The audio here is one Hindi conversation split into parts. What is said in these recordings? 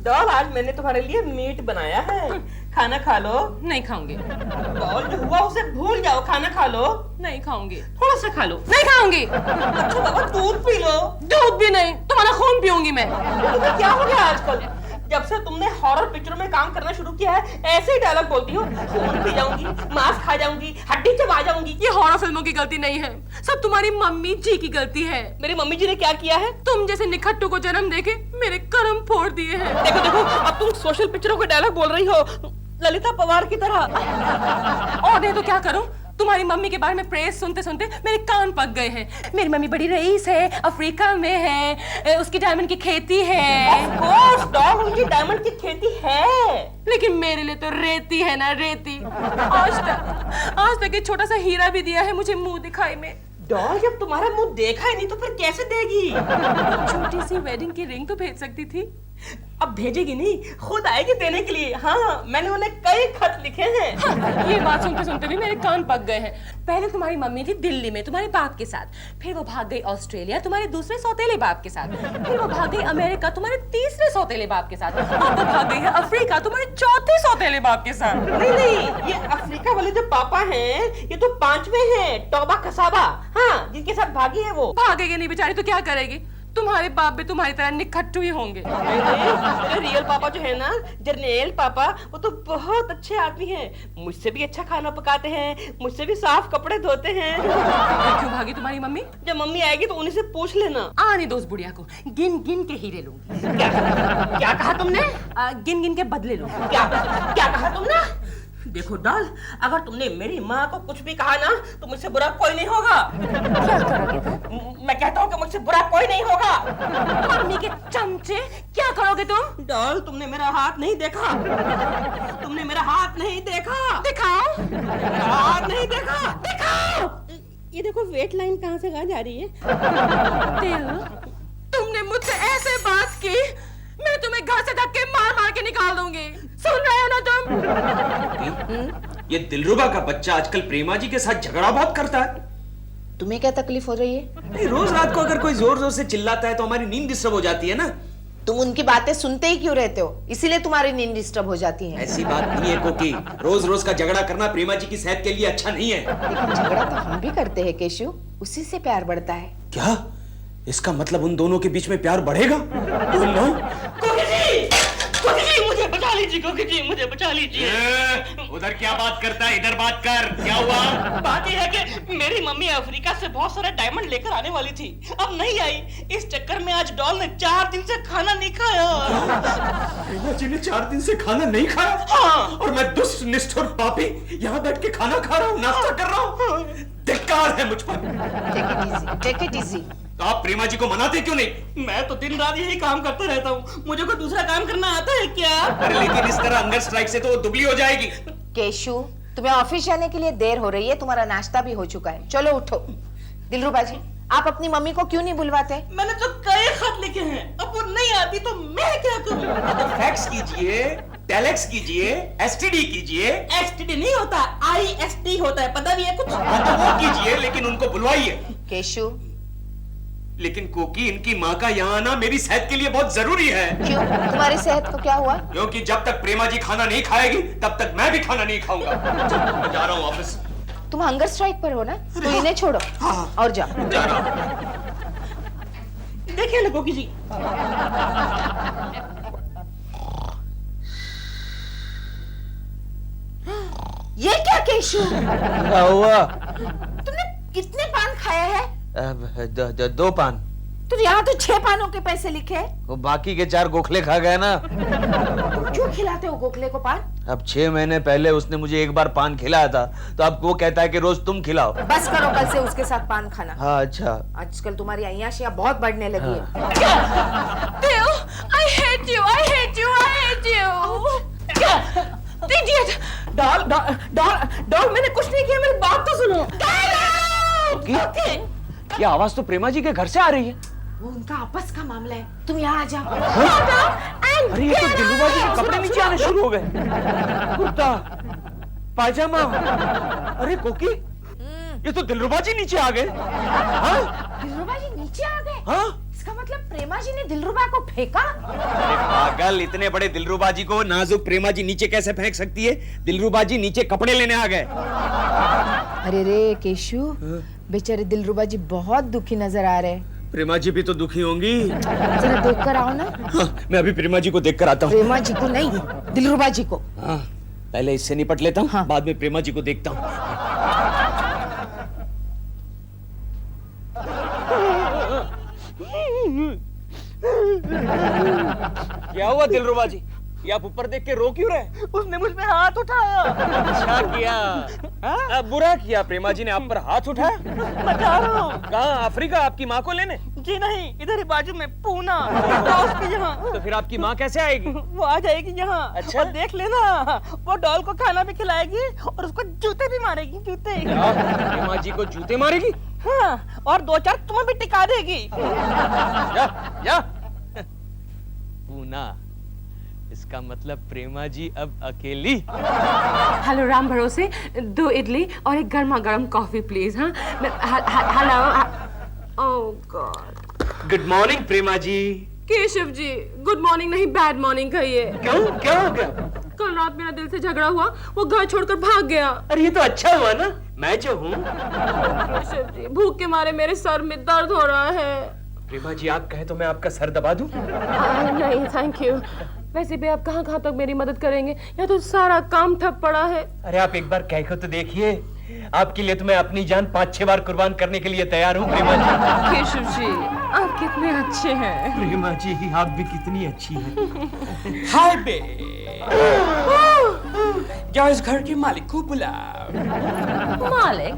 डॉल, आज मैंने तुम्हारे लिए मीट बनाया है, खाना खा लो। नहीं खाऊंगी। डॉल, जो हुआ उसे भूल जाओ, खाना खा लो। नहीं खाऊंगी। थोड़ा सा खा लो। नहीं खाऊंगी। अच्छा बाबा, दूध पी लो। दूध भी नहीं, तुम्हारा खून पीऊंगी मैं। तुम्हें क्या हो गया आजकल? जब से तुमने हॉरर पिक्चरों में काम करना शुरू किया है, ऐसे ही डायलॉग बोलती हो। खून पी जाऊंगी, मांस खा जाऊंगी, हड्डी चबा जाऊंगी। ये हॉरर फिल्मों की गलती नहीं है, सब तुम्हारी मम्मी जी की गलती है। मेरी मम्मी जी ने क्या किया है? तुम जैसे निखट्टू को जन्म देके मेरे कर्म फोड़ दिए हैं। देखो देखो, अब तुम सोशल पिक्चरों के डायलॉग बोल रही हो, ललिता पवार की तरह। और नहीं तो क्या करूं? तुम्हारी मम्मी के बारे में प्रेज सुनते सुनते मेरे कान पक गए हैं। मेरी मम्मी बड़ी रईस है, अफ्रीका में है, उसकी डायमंड की खेती है। Of course, डॉग, उनकी डायमंड की खेती है। लेकिन मेरे लिए तो रेती है ना, रेती। आज तक एक छोटा सा हीरा भी दिया है मुझे मुंह दिखाई में। डॉल, जब तुम्हारा मुंह देखा ही नहीं तो फिर कैसे देगी? छोटी सी वेडिंग की रिंग तो भेज सकती थी। अब भेजेगी नहीं, खुद आएगी देने के लिए। हाँ, मैंने उन्हें कई खत लिखे हैं। हाँ, ये बात सुनते सुनते भी मेरे कान पक गए हैं। पहले तुम्हारी मम्मी थी दिल्ली में तुम्हारे बाप के साथ, फिर वो भाग गई ऑस्ट्रेलिया तुम्हारे दूसरे सौतेले बाप के साथ, फिर वो भाग गई अमेरिका तुम्हारे तीसरे सौतेले बाप के साथ, अब वो भाग गई है अफ्रीका तुम्हारे चौथे सौतेले बाप के साथ। नहीं, ये अफ्रीका वाले जो पापा हैं, ये तो 5वें हैं, टोबा कसाबा। हाँ, जिनके साथ भागी है वो। भागेगी नहीं बेचारी तो क्या करेगी? तुम्हारे बाप भी तुम्हारी तरह निखट्टू ही होंगे। मेरे रियल पापा जो है ना, जर्नेल पापा, वो तो बहुत अच्छे आदमी हैं। मुझसे भी अच्छा खाना पकाते हैं, मुझसे भी साफ कपड़े धोते हैं। क्यों भागी तुम्हारी मम्मी? जब मम्मी आएगी तो उन्हीं से पूछ लेना। आने दो उस बुढ़िया को, गिन गिन के हीरे लूंगी। क्या कहा तुमने? गिन गिन के बदले लूंगी। क्या कहा तुमने? देखो डॉल, अगर तुमने मेरी माँ को कुछ भी कहा ना तो मुझसे बुरा कोई नहीं होगा। क्या करोगे तुम? मैं कहता हूँ कि मुझसे बुरा कोई नहीं होगा। मम्मी के चमचे, क्या करोगे तुम? डॉल, तुमने मेरा हाथ नहीं देखा। तुमने मेरा हाथ नहीं देखा। दिखाओ। मेरा हाथ नहीं देखा। दिखाओ। ये देखो, वेट लाइन कहाँ से कहाँ जा रही है। दिल, तुमने मुझसे ऐसे बात की, मैं तुम्हें घर से धक्के मार मार के निकाल दूंगी। सुन रहे हो ना तुम? ये दिलरुबा का बच्चा आजकल प्रेमा जी के साथ झगड़ा बहुत करता है। तुम्हें क्या तकलीफ हो रही है? रोज रात को अगर कोई जोर जोर से चिल्लाता है तो हमारी नींद डिस्टर्ब हो जाती है ना। तुम उनकी बातें सुनते ही क्यों रहते हो? इसीलिए तुम्हारी नींद डिस्टर्ब हो जाती है। ऐसी बात नहीं है कोकी, रोज रोज का झगड़ा करना प्रेमा जी की सेहत के लिए अच्छा नहीं है। लेकिन झगड़ा तो हम भी करते हैं केशु, उसी से प्यार बढ़ता है। क्या इसका मतलब उन दोनों के बीच में प्यार बढ़ेगा? मुझे बचा लीजिए, कोकी जी, मुझे बचा लीजिए। उधर क्या बात करता है, इधर बात कर। क्या हुआ? बात यह है कि मेरी मम्मी अफ्रीका से बहुत सारे डायमंड लेकर आने वाली थी, अब नहीं आई। इस चक्कर में आज डॉल ने 4 दिन से खाना नहीं खाया। प्रेमा जी ने 4 दिन से खाना नहीं खाया? हाँ। और मैं दुष्ट निष्ठुर पापी यहाँ बैठ के खाना खा रहा हूँ, नाश्ता कर रहा हूँ। धिक्कार है मुझ पर। Take it easy. तो आप प्रेमा जी को मनाते क्यों नहीं? मैं तो दिन रात यही काम करता रहता हूँ, मुझे कोई दूसरा काम करना आता है क्या? अरे लेकिन इस तरह हंगर स्ट्राइक से तो वो दुबली हो जाएगी। केशु, तुम्हें ऑफिस जाने के लिए देर हो रही है, तुम्हारा नाश्ता भी हो चुका है, चलो उठो। दिलरुबा जी, आप अपनी मम्मी को क्यों नहीं बुलवाते? मैंने तो कई खत लिखे हैं, अब वो नहीं आती तो मैं क्या करूँ? फैक्स कीजिए, टेलेक्स कीजिए, एसटीडी कीजिए। एसटीडी नहीं होता, IST होता है, पता भी है कुछ? हाँ तो वो कीजिए, लेकिन उनको बुलवाइए। केशु, लेकिन कोकी, इनकी माँ का यहाँ आना मेरी सेहत के लिए बहुत जरूरी है। क्यों? तुम्हारी सेहत को क्या हुआ? क्योंकि जब तक प्रेमा जी खाना नहीं खाएगी तब तक मैं भी खाना नहीं खाऊंगा। मैं जा रहा हूँ ऑफिस। तुम हंगर स्ट्राइक पर हो ना, तो इन्हें छोड़ो और जाओ। जा रहा हूँ। देखिए ना कोकी जी, ये क्या केशु? क्या हुआ? तुमने कितने पान खाए हैं? अब 2 पान। तो यहाँ तो 6 पानों के पैसे लिखे हैं। वो बाकी के 4 गोखले खा गए ना। तुम क्यों खिलाते हो गोखले को पान? अब 6 महीने पहले उसने मुझे एक बार पान खिलाया था, तो अब वो कहता है कि रोज तुम खिलाओ। बस करो कल से उसके साथ पान खाना। हाँ अच्छा। आजकल तुम्हारी अय्याशियां बहुत बढ़ने लगी है। Bill, I hate you, I hate you, I hate you. Idiot. Doll, मैंने कुछ नहीं किया, मेरी बात तो सुनो। ये आवाज तो प्रेमा जी के घर से आ रही है। वो उनका आपस का मामला है, तुम यहाँ आ जाओ। अरे ये तो दिलरुबा जी के कपड़े नीचे आने शुरू हो गए। कुर्ता, पायजामा। अरे कोकी, ये तो दिलरुबा जी नीचे आ गए। हाँ? दिलरुबा जी नीचे आ गए? हाँ? इसका मतलब प्रेमा जी ने दिलरुबा को फेंका? अरे पागल, इतने बड़े दिलरुबा जी को नाजुक प्रेमा जी नीचे कैसे फेंक सकती है? दिलरुबा जी नीचे कपड़े लेने आ गए। अरे रे केशु, बेचारे दिलरुबा जी बहुत दुखी नजर आ रहे हैं। प्रेमा जी भी तो दुखी होंगी। जरा देख कर आओ ना। हाँ, मैं अभी प्रेमा जी को देख कर आता हूँ। प्रेमा जी को नहीं, दिलरुबा जी को। हाँ, पहले इससे निपट लेता हूँ, हाँ। बाद में प्रेमा जी को देखता हूँ। क्या हुआ दिलरुबा जी? ये आप ऊपर देख के रो क्यों रहे? उसने मुझ पे हाथ उठाया। अच्छा किया। बुरा किया, प्रेमा जी ने आप पर हाथ उठाया। मैं जा रहा हूँ। कहाँ? अफ्रीका आपकी माँ को लेने? जी नहीं, इधर ही बाजू में पूना, दोस्त के यहाँ। तो फिर आपकी माँ कैसे आएगी? वो आ जाएगी यहाँ। अच्छा। और देख लेना, वो डॉल को खाना भी खिलाएगी और उसको जूते भी मारेगी, जूते। प्रेमा जी को जूते मारेगी? हाँ, और 2-4 तुम्हें भी टिका देगी। या पूना, इसका मतलब प्रेमा जी अब अकेली। हेलो राम भरोसे, 2 इडली और एक गर्मा गर्म कॉफी प्लीज। हाँ, हेलो। ओह गॉड। गुड मॉर्निंग प्रेमा जी। केशव जी, गुड मॉर्निंग नहीं, बैड मॉर्निंग कहिए। क्यों? क्या हो गया? कल रात मेरा दिल से झगड़ा हुआ, वो घर छोड़कर भाग गया। अरे ये तो अच्छा हुआ ना, मैं जो हूँ। केशव जी, भूख के मारे मेरे सर में दर्द हो रहा है। प्रेमा जी, आप कहे तो मैं आपका सर दबा दूं? नहीं थैंक यू। वैसे भी आप कहाँ तक मेरी मदद करेंगे? या तो सारा काम ठप पड़ा है। अरे आप एक बार कह के तो देखिए, आपके लिए तो मैं अपनी जान 5-6 बार कुर्बान करने के लिए तैयार हूँ प्रेमा जी। केशव जी, आप कितने अच्छे हैं। प्रेमा जी, आप भी कितनी अच्छी हैं। हाय बे, जाओ इस घर के मालिक को बुलाओ। मालिक?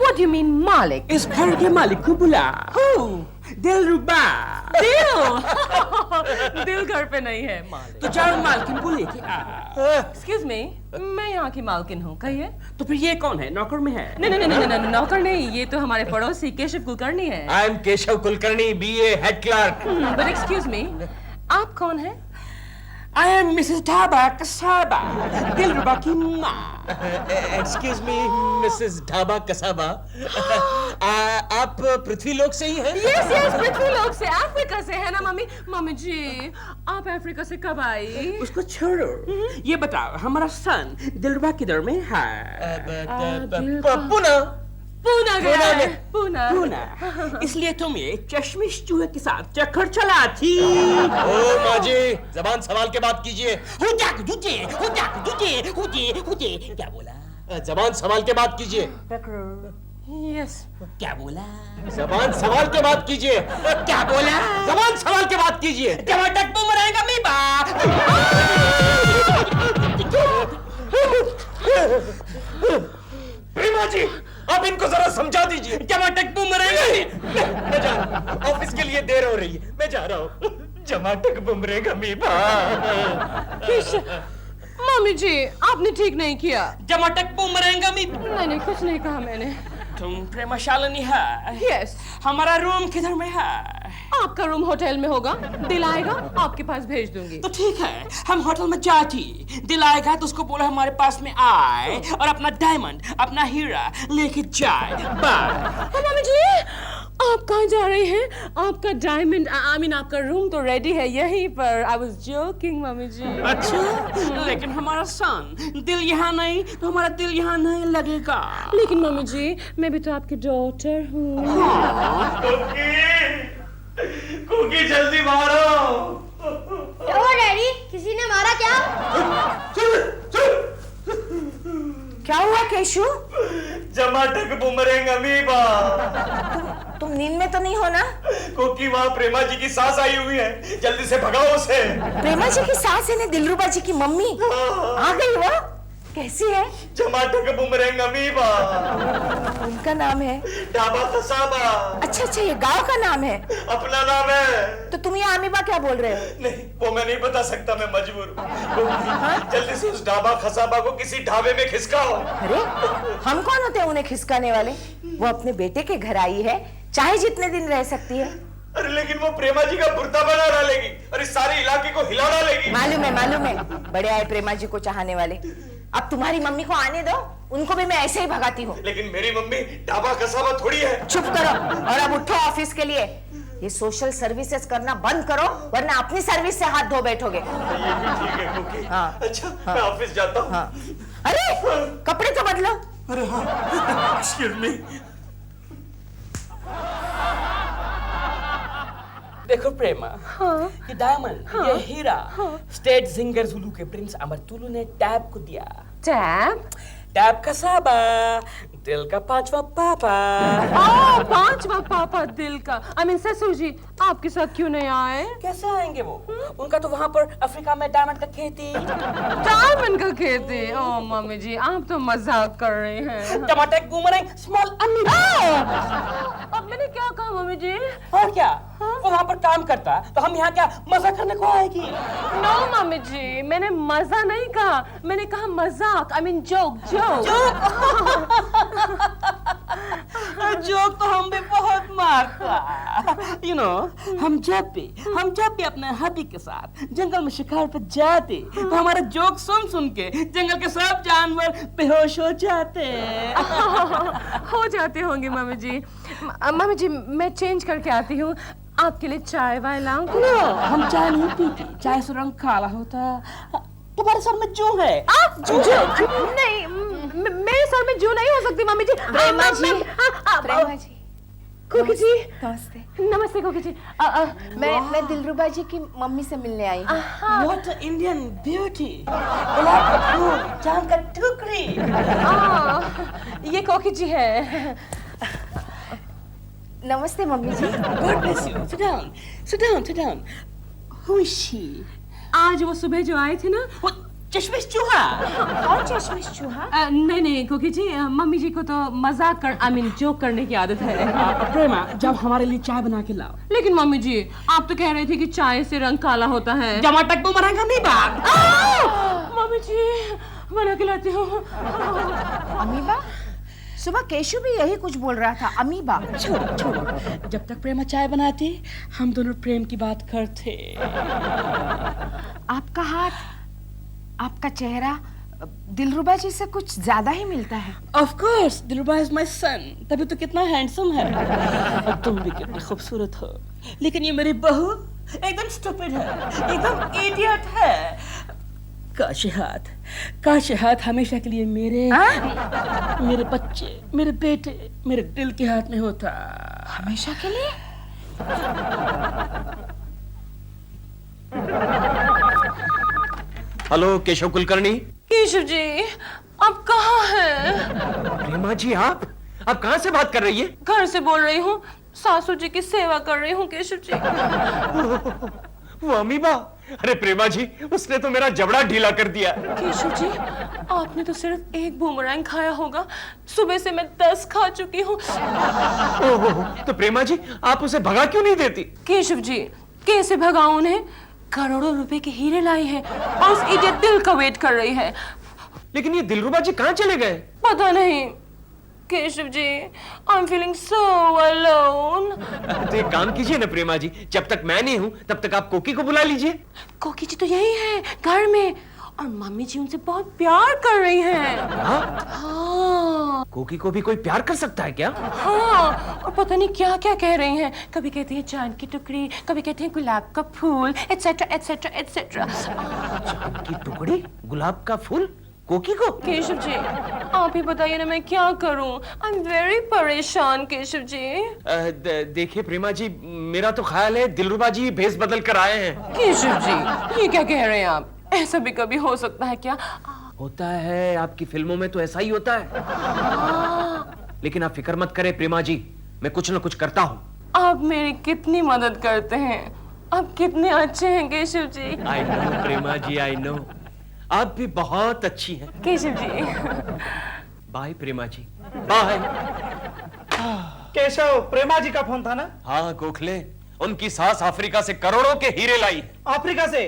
What do you mean मालिक? इस घर के मालिक को बुलाओ। दिलरुबा। दिल घर पे नहीं है, मालिक। तो जाओ मालकिन को लेके आओ। Excuse me, मैं यहाँ की मालकिन हूँ, कहिए। तो फिर ये कौन है? नौकर में है? नहीं, नौकर नहीं, ये तो हमारे पड़ोसी केशव कुलकर्णी है। I am Keshav Kulkarni, BA head clerk. But excuse me, आप कौन हैं? I am Mrs. ढाबा कसाबा, दिलरुबा की माँ। Excuse me, Mrs. ढाबा कसाबा। आप पृथ्वी लोक से ही हैं? Yes, पृथ्वी लोक से, अफ्रीका से है ना मम्मी? मम्मी जी, आप अफ्रीका से कब आई? उसको छोड़ो, ये बताओ, हमारा सन दिलरुबा किधर में है? पुणे। पूना गया पूना है, में। पूना। पूना। इसलिए तुम्हें चश्मिश चूहे के साथ चक्कर चला थी। ओ माँ जी, जबान संभाल के बात कीजिए। क्या बोला? जबान संभाल के बात कीजिए। Yes. क्या बोला? जबान संभाल के बात कीजिए। क्या बोला? जबान संभाल के बात कीजिए। टमाटर बुमराएगा मी बा। प्रेमा जी, आप इनको जरा समझा दीजिए। टमाटर बुमराएगा। मैं जा रहा हूँ, ऑफिस के लिए देर हो रही है, मैं जा रहा हूँ। जमाटक बुमरेगा मीबा। मम्मी जी, आपने ठीक नहीं किया। टमाटर बुमराएगा मी। नहीं, कुछ नहीं कहा मैंने। तुम प्रेमशालिनी है? Yes. हमारा रूम किधर में है? आपका रूम होटल में होगा, दिल आएगा आपके पास भेज दूंगी। तो ठीक है, हम होटल में जाती, दिल आएगा तो उसको बोला हमारे पास में आए और अपना डायमंड, अपना हीरा लेके जाए। बाय। मम्मी जी, आप कहाँ जा रहे हैं? आपका डायमंड, I mean आपका रूम तो रेडी है यहीं पर। I was joking, मम्मी जी। अच्छा, लेकिन हमारा सन दिल यहाँ नहीं तो हमारा दिल यहाँ नहीं लगेगा। लेकिन मम्मी जी, मैं भी तो आपकी डॉटर हूँ। कुकी जल्दी मारो। ओ डैडी, किसी ने मारा क्या? क्या हुआ केशु? जमाटक बुमरेंग अमीबा। तुम नींद में तो नहीं हो ना? क्योंकि वहाँ प्रेमा जी की सास आई हुई है, जल्दी से भगाओ उसे। प्रेमा जी की सास है ने दिलरुबा जी की मम्मी आ गई। वो कैसी है? जमाटक बुमरेंग अमीबा। उनका नाम है ढाबा कसाबा। अच्छा, ये गांव का नाम है। अपना नाम है। तो तुम यहाँ अमीबा क्या बोल रहे हो? नहीं, वो मैं नहीं बता सकता, मैं मजबूर हूँ। जल्दी से उस ढाबा खसाबा को किसी ढाबे में खिसकाओ। अरे हम कौन होते हैं उन्हें खिसकाने वाले? वो अपने बेटे के घर आई है, चाहे जितने दिन रह सकती है। अरे लेकिन वो प्रेमा जी का बुर्ता बना डालेगी और इस सारे इलाके को हिला डालेगी। मालूम है, बड़े आए प्रेमा जी को चाहने वाले। अब तुम्हारी मम्मी को आने दो, उनको भी मैं ऐसे ही भगाती हूँ। लेकिन मेरी मम्मी ढाबा कसाबा थोड़ी है। चुप करो और अब उठो ऑफिस के लिए। ये सोशल सर्विसेज करना बंद करो वरना अपनी सर्विस से हाथ धो बैठोगे। ये भी ठीक है कुकी। हाँ। अच्छा मैं ऑफिस जाता हूँ। हाँ। अरे कपड़े तो बदलो। अरे हाँ, एक्सक्यूज मी। देखो प्रेमा, ये डायमंड, ये हीरा, स्टेट जिंगर जुलू के प्रिंस अमरतुलु ने टैब को दिया। टैब? टैब का साबा, दिल का पांचवा पापा। पांचवा पापा दिल का। आई मीन ससुर जी आपके साथ क्यों नहीं आए? कैसे आएंगे वो? उनका तो वहाँ पर अफ्रीका में डायमंड का खेती। डायमंड का खेती? ओह मम्मी जी आप तो मजाक कर रहे हैं। टमाटर बूमरैंग स्मॉल अम्मी। अब मैंने क्या कहा मम्मी जी? और क्या? वो वहाँ पर काम करता तो हम यहाँ क्या मजा करने को आएगी? नो मम्मी जी मैंने मजा नहीं कहा, मैंने कहा मजाक। I mean joke joke. Joke तो हम भी बहुत मारता। You know, हम जब भी अपने हबी के साथ जंगल में शिकार पर जाते तो हमारा जोक सुन के जंगल के सब जानवर बेहोश हो जाते। हो जाते होंगे मम्मी जी। मम्मी जी मैं चेंज करके आती हूँ, आपके लिए चाय वाय लाऊं? No, हम चाय नहीं पीते, चाय से रंग काला होता। तुम्हारे सर में जू है? जू नहीं, मेरे सर में जू नहीं हो सकती मम्मी जी। प्रेमा जी, प्रेमा जी, कोकी जी नमस्ते। नमस्ते कोकी जी। मैं दिलरुबा जी की मम्मी से मिलने आई हूँ। What an Indian beauty! गुलाब का फूल, चांद का टुकड़ी। ये कोकी जी है। नमस्ते mummy ji. God bless you. Sit down. Sit down. Sit down. Who is she? आज वो सुबह जो आए थे ना, वो चश्मिश चूहा। कौन चश्मिश चूहा? नहीं कोकी जी मम्मी जी को तो मजाक कर आई मीन जोक करने की आदत है। प्रेमा जब हमारे लिए चाय बना के लाओ। लेकिन मम्मी जी आप तो कह रहे थे कि चाय से रंग काला होता है। टमाटर बूमरैंग का नहीं बात। मम्मी जी बना के लाती हूँ। अमीबा? सुबह केशु भी यही कुछ बोल रहा था, अमीबा। छोड़ो। जब तक प्रेमा चाय बनाती हम दोनों प्रेम की बात करते। आपका हाथ, आपका चेहरा दिलरुबा जी से कुछ ज्यादा ही मिलता है। Of course, Dillruba is my son. तभी तो कितना हैंडसम है। और तुम भी कितनी खूबसूरत हो। लेकिन ये मेरी बहू एकदम स्टूपिड है, एकदम इडियट है। काश हाथ हमेशा के लिए मेरे बच्चे, मेरे बेटे, मेरे दिल के हाथ में होता। हमेशा के लिए? हेलो केशव कुलकर्णी। केशव जी आप कहाँ हैं? प्रेमा जी आप कहाँ से बात कर रही है? घर से बोल रही हूँ, सासू जी की सेवा कर रही हूँ केशव जी। वो अमीबा? अरे प्रेमा जी उसने तो मेरा जबड़ा ढीला कर दिया। केशव जी आपने तो सिर्फ एक बूमरैंग खाया होगा, सुबह से मैं 10 खा चुकी हूँ। तो प्रेमा जी आप उसे भगा क्यों नहीं देती? केशव जी कैसे भगाऊं उन्हें? करोड़ों रुपए के हीरे लाई है और उस इडियट दिल का वेट कर रही है। लेकिन ये दिलरुबा जी कहाँ चले गए? पता नहीं Keshav ji, I am feeling so alone. तो एक काम कीजिए ना प्रेमा जी, जब तक मैं नहीं हूँ तब तक आप कोकी को बुला लीजिए। कोकी जी तो यही है घर में और मम्मी जी उनसे बहुत प्यार कर रही हैं। हाँ। कोकी को भी कोई प्यार कर सकता है क्या? हाँ और पता नहीं क्या क्या कह रही हैं, कभी कहती है चांद की टुकड़ी, कभी कहती है गुलाब का फूल, एटसेट्रा एटसेट्रा एटसेट्रा। चांद की टुकड़ी, गुलाब का फूल, कोकी को? केशव जी आप ही बताइए ना मैं क्या करूं? आई एम वेरी परेशान केशव जी। देखिए प्रेमा जी मेरा तो ख्याल है दिलरुबा जी भेस बदल कर आए हैं। केशव जी ये क्या कह रहे हैं आप? ऐसा भी कभी हो सकता है क्या? होता है, आपकी फिल्मों में तो ऐसा ही होता है। लेकिन आप फिक्र मत करें प्रेमा जी, मैं कुछ न कुछ करता हूँ। आप मेरी कितनी मदद करते हैं, आप कितने अच्छे हैं Keshav ji. I know Prema ji, I know आप भी बहुत अच्छी हैं। Keshav ji bye Prema ji, bye. केशव, प्रेमा जी का फोन था ना? हाँ गोखले, उनकी सास अफ्रीका से करोड़ों के हीरे लाई। अफ्रीका से?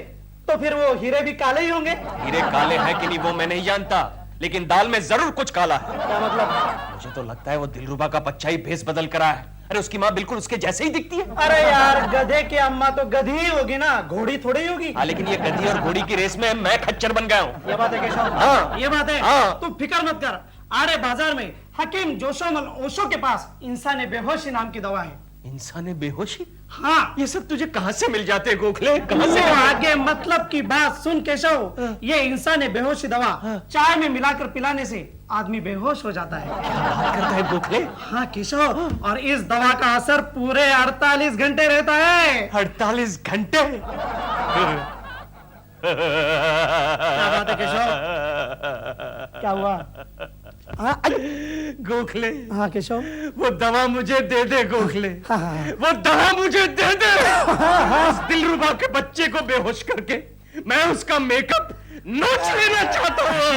तो फिर वो हीरे भी काले ही होंगे। हीरे काले हैं कि नहीं वो मैं नहीं जानता, लेकिन दाल में जरूर कुछ काला है। क्या मतलब? मुझे तो लगता है वो दिलरुबा का बच्चा ही भेस बदल कर आया है। अरे उसकी माँ बिल्कुल उसके जैसे ही दिखती है। अरे यार गधे की अम्मा तो गधी ही होगी ना, घोड़ी थोड़ी होगी। हाँ लेकिन ये गधी और घोड़ी की रेस में मैं खच्चर बन गया हूँ। ये बात है केशव? हाँ। ये बात है। हाँ। तू फिक्र मत कर, आड़े बाजार में हकीम जोशोमल ओशो के पास इंसान बेहोशी नाम की दवा है। इंसान बेहोशी? हाँ, ये सब तुझे कहाँ से मिल जाते हैं गोखले? कहाँ से? आगे मतलब की बात सुन केशव। ये इंसान बेहोशी दवा चाय में मिलाकर पिलाने से आदमी बेहोश हो जाता है। करता है गोखले? हाँ केशव, और इस दवा का असर पूरे 48 घंटे रहता है। 48 घंटे? क्या बात है केशव? क्या हुआ? हाँ गोखले, हाँ केशव, वो दवा मुझे दे दे गोखले। हाँ, हाँ। वो दवा मुझे दे दे। उस दिलरुबा के बच्चे को बेहोश करके मैं उसका मेकअप नोच लेना चाहता हूँ।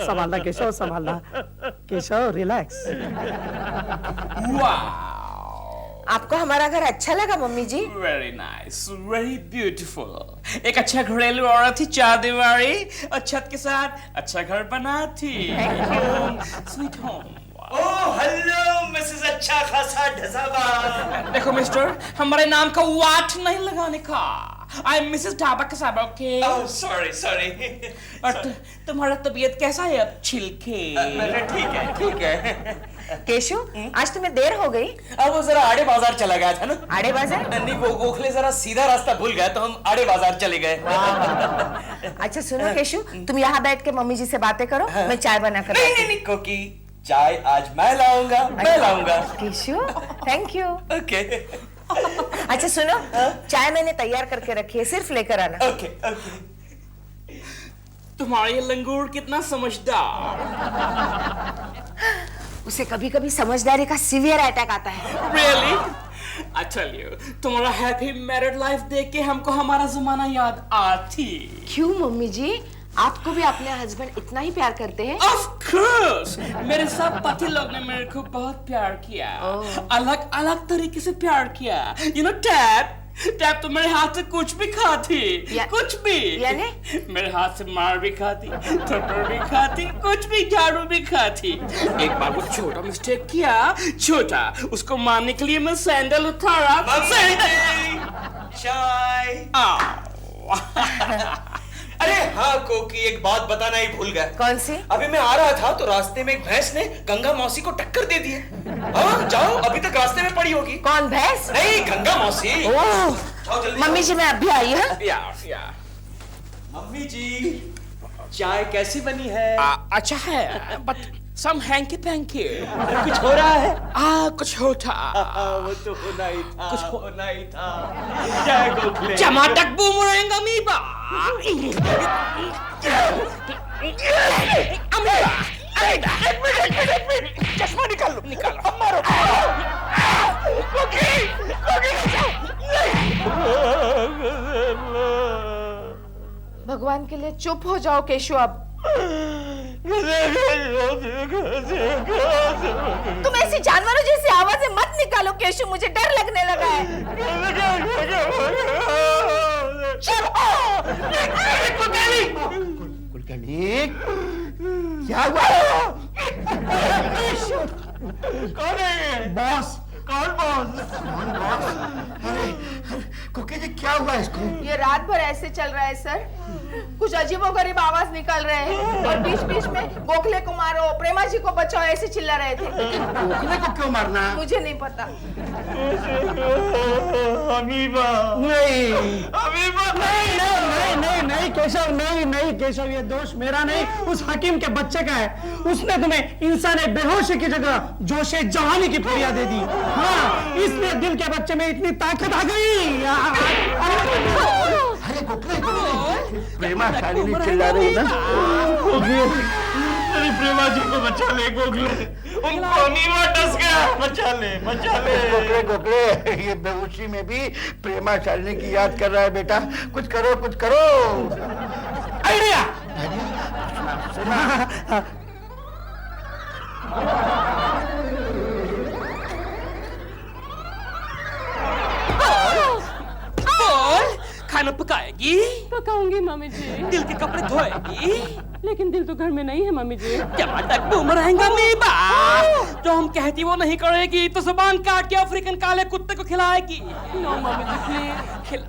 संभालना केशव, संभालना केशव, रिलैक्स। आपको हमारा घर अच्छा लगा mummy ji? Very nice, very beautiful. एक अच्छा घरेलू औरत थी, चारदीवारी और छत के साथ अच्छा घर बना थी। Sweet home. Oh hello Mrs अच्छा खासा ढसाबा। देखो मिस्टर, हमारे नाम का वाट नहीं लगाने का। I am missus Dhaba Kasaba, okay? Oh sorry sorry. और तुम्हारा तबीयत कैसा है अब छिलके? ठीक है। केशु, आज तुम्हें देर हो गई। अब वो जरा आड़े बाजार चला गया था ना। आड़े बाजार? नहीं, वो गोखले जरा सीधा रास्ता भूल गया तो हम आड़े बाजार चले गए। अच्छा सुनो केशु, तुम यहाँ बैठ के मम्मी जी से बातें करो, मैं चाय बना कर नहीं नहीं नहीं कोकी, चाय आज मैं लाऊंगा, मैं लाऊंगा। Cashew, thank you. ओके अच्छा सुनो, चाय मैंने तैयार करके रखी है, सिर्फ लेकर आना। Okay okay. तुम्हारा ये लंगूर कितना समझदार। उसे कभी कभी समझदारी का सीवियर अटैक आता है। Really? I tell you, तुम्हारा हैप्पी मैरिड लाइफ देख के हमको हमारा जमाना याद आती। क्यों मम्मी जी, आपको भी अपने हस्बैंड इतना ही प्यार करते हैं? Of course, मेरे सब पति लोग ने मेरे को बहुत प्यार किया, अलग अलग तरीके से प्यार किया। You know, टैप तो मेरे हाथ से कुछ भी खाती, कुछ भी। यानी? मेरे हाथ से मार भी खाती, थप्पड़ भी खाती, कुछ भी, झाड़ू भी खाती। एक बार वो छोटा मिस्टेक किया, छोटा, उसको मारने के लिए मैं सैंडल उठाया। चाय। अरे हाँ कोकी, एक बात बताना ही भूल गया। कौन सी? अभी मैं आ रहा था तो रास्ते में एक भैंस ने गंगा मौसी को टक्कर दे दी है। हाँ जाओ, अभी तक रास्ते में पड़ी होगी। कौन, भैंस? नहीं, गंगा मौसी। जाओ जल्दी। मम्मी जी मैं अभी आई हूँ। मम्मी जी, चाय कैसी बनी है? अच्छा है, बट some hanky panky। कुछ हो रहा है? कुछ होता। वो तो होना ही था, कुछ होना ही था। जय गोखले। टमाटर बूमरैंग अमीबा। चश्मा निकालो, निकालो। मारो। भगवान के लिए चुप हो जाओ केशु अब। तुम ऐसी जानवरों जैसी आवाजें मत निकालो केशु, मुझे डर लगने लगा है। क्या हुआ? कौन है? बॉस। कौन बॉस? कुकी जी क्या हुआ इसको? ये रात भर ऐसे चल रहा है सर, कुछ अजीबोगरीब आवाज निकल रहे हैं और बीच बीच में गोखले को मारो, प्रेमा जी को बचाओ ऐसे चिल्ला रहे थे। गोखले को क्यों मारना? मुझे नहीं पता। अमीबा। नहीं अमीबा। नहीं केशव, नहीं केशव, ये दोष मेरा नहीं, उस हकीम के बच्चे का है। उसने तुम्हें इंसान बेहोशी की जगह जोशे जवानी की पुड़िया दे दी। हाँ, इसलिए दिल के बच्चे में इतनी ताकत आ गई। अरे गोखले, प्रेमा शालिनी चिल्ला रही है ना। अरे प्रेमा जी को बचा ले गोखले, उनको अमीबा डस गया। बचा ले, बचा ले। गोखले, ये बेहोशी में भी प्रेमा शालिनी की याद कर रहा है बेटा। कुछ करो, कुछ करो। आइडिया। खाना पकाएगी, पकाऊंगी मम्मी जी, दिल के कपड़े धोएगी, लेकिन दिल तो घर में नहीं है मम्मी जी। टमाटर बूमरैंग अमीबा। जो हम कहती वो नहीं करेगी तो जुबान काट के अफ्रीकन काले कुत्ते को खिलाएगी। No mummy ji please.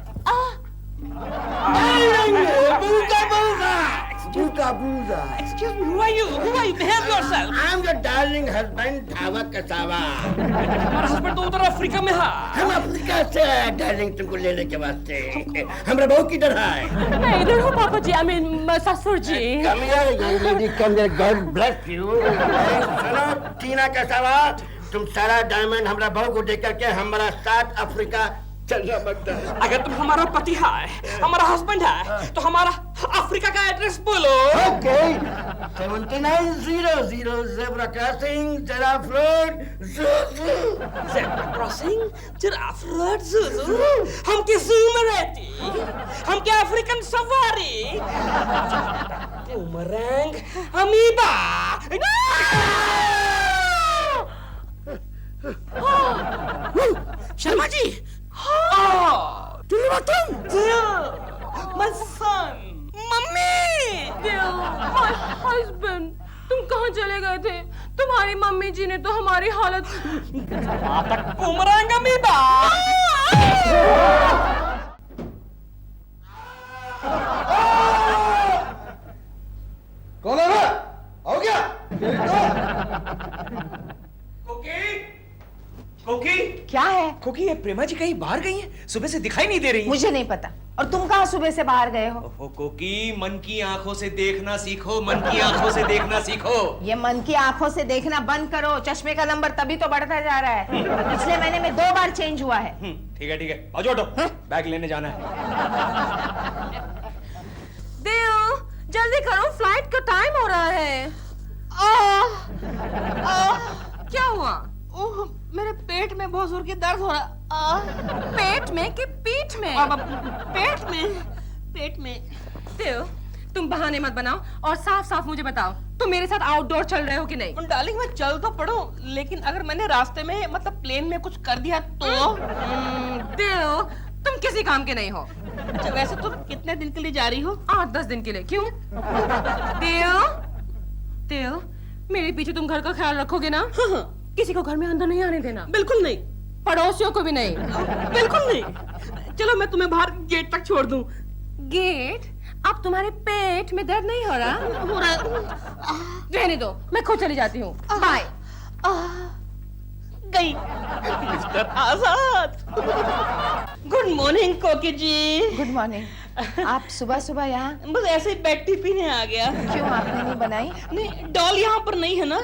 Duke Abuja. Excuse me, who are you? Who are you? Behave yourself. I am your darling husband, Dhaba Kasaba. हमारा हस्बैंड तो उधर अफ्रीका में है। हम अफ्रीका से आए डार्लिंग तुमको लेने के वास्ते। हमारा बहू किधर है? मैं इधर हूँ पापा जी, I mean ससुर जी। Come here, young lady, come here. God bless you. सुनो टीना कसावा, तुम सारा डायमंड हमारा बहू को देकर के हमारा साथ अफ्रीका चलना बनता है। अगर तुम हमारा पति है, हमारा हस्बैंड है, तो हमारा अफ्रीका का एड्रेस बोलो। Okay. 7900 Zebra Crossing, Giraffe Road, Zuzu. Zebra crossing, giraffe road, zoo. हम के ज़ू में रहती, हम के African safari, boomerang, amoeba. Sharma ji, my son, mummy. My husband, तुम कहाँ चले गए थे? तुम्हारी मम्मी जी ने तो हमारी हालत। Boomerang, amoeba. कौन है रे? आओ क्या? कोकी, क्या है? कोकी, ये प्रेमा जी कहीं बाहर गई हैं? सुबह से दिखाई नहीं दे रही। मुझे नहीं पता। और तुम कहाँ सुबह से बाहर गए हो? ओहो कोकी, मन की आंखों से देखना सीखो, मन की आंखों से देखना सीखो। ये मन की आंखों से देखना बंद करो। चश्मे का नंबर तभी तो बढ़ता जा रहा है। पिछले महीने में 2 बार चेंज हुआ है। ठीक है, आओ जोटो, बैग लेने जाना है। देव, जल्दी करो, फ्लाइट का टाइम हो रहा है। क्या हुआ? ओह, मेरे पेट में बहुत जोर की दर्द हो रहा। पेट में कि पीठ में? पेट में। देव, तुम बहाने मत बनाओ और साफ साफ मुझे बताओ, तुम मेरे साथ आउटडोर चल रहे हो कि नहीं? डार्लिंग, मैं चल तो पड़ूं, लेकिन अगर मैंने रास्ते में मतलब प्लेन में कुछ कर दिया तो? देव, तुम किसी काम के नहीं हो। अच्छा, वैसे तुम कितने दिन के लिए जा रही हो? 8-10 दिन के लिए। क्यों? देव, मेरे पीछे तुम घर का ख्याल रखोगे ना? किसी को घर में अंदर नहीं आने देना। बिल्कुल नहीं। पड़ोसियों को भी नहीं। बिल्कुल नहीं। चलो मैं तुम्हें बाहर गेट तक छोड़ दूं। गेट? अब तुम्हारे पेट में दर्द नहीं हो रहा? हो रहा। रहने दो, मैं खुद चली जाती हूँ। बाय। गई। मिस्टर आजाद। गुड मॉर्निंग कोकी जी। Good morning. आप सुबह सुबह यहाँ? बस ऐसे ही बैठी पीने आ गया। क्यों, आपने नहीं बनाई? नहीं, डॉल यहाँ पर नहीं है ना,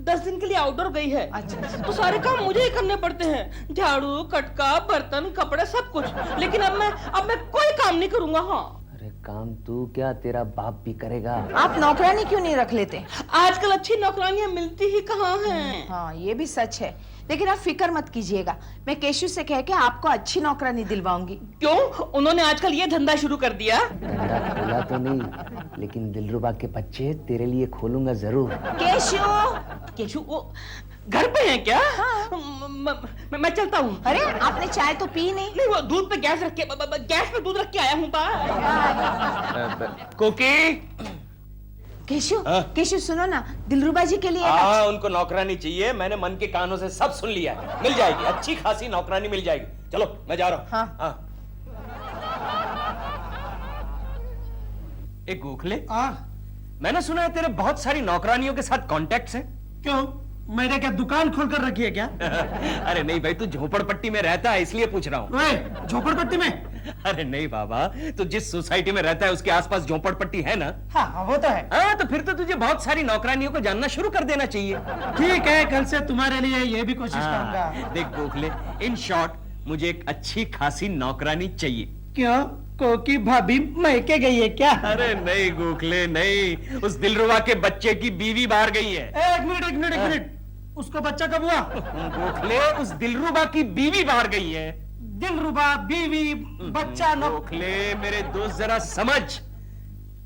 10 दिन के लिए आउटडोर गई है। अच्छा। तो सारे काम मुझे ही करने पड़ते हैं, झाड़ू, कटका, बर्तन, कपड़े, सब कुछ। लेकिन अब मैं कोई काम नहीं करूंगा। हाँ, अरे काम तू क्या, तेरा बाप भी करेगा। आप नौकरानी क्यों नहीं रख लेते? आजकल अच्छी नौकरानियां मिलती ही कहाँ हैं। हाँ, ये भी सच है। लेकिन आप फिक्र मत कीजिएगा, मैं केशु से कह के आपको अच्छी नौकरानी दिलवाऊंगी। क्यों? उन्होंने आजकल ये धंधा शुरू कर दिया। धंधा खोला तो नहीं, लेकिन दिलरुबा के बच्चे तेरे लिए खोलूंगा जरूर। केशु वो घर पे हैं क्या? मैं चलता हूँ। अरे, आपने चाय तो पी नहीं? नहीं, वो दूध पे गैस रख के गैस पे दूध रख के आया हूँ। कोकी, केशु सुनो ना, दिलरुबा जी के लिए हाँ, उनको नौकरानी चाहिए। मैंने मन के कानों से सब सुन लिया है। मिल जाएगी, अच्छी खासी नौकरानी मिल जाएगी। चलो मैं जा रहा हूँ। हाँ। एक गोखले, मैंने सुना है तेरे बहुत सारी नौकरानियों के साथ कॉन्टेक्ट्स हैं। क्यों, मैंने क्या दुकान खोल कर रखी है क्या? अरे नहीं भाई, तू झोपड़पट्टी में रहता है इसलिए पूछ रहा हूँ। झोपड़पट्टी में? अरे नहीं बाबा, तो जिस सोसाइटी में रहता है उसके आसपास झोपड़पट्टी है ना? हाँ, वो तो है। हाँ, तो फिर तो तुझे बहुत सारी नौकरानियों को जानना शुरू कर देना चाहिए। ठीक है, कल से तुम्हारे लिए ये भी कोशिश करूंगा। देख गोखले, इन शॉर्ट मुझे एक अच्छी खासी नौकरानी चाहिए। क्यों, कोकी भाभी मैके गई है क्या? अरे नहीं गोखले नहीं, उस दिलरुबा के बच्चे की बीवी बाहर गई है। एक मिनट, उसको बच्चा कब हुआ? गोखले, उस दिलरुबा की बीवी बाहर गई है। दिलरुबा, बीवी, बच्चा, गोखले मेरे दोस्त जरा समझ।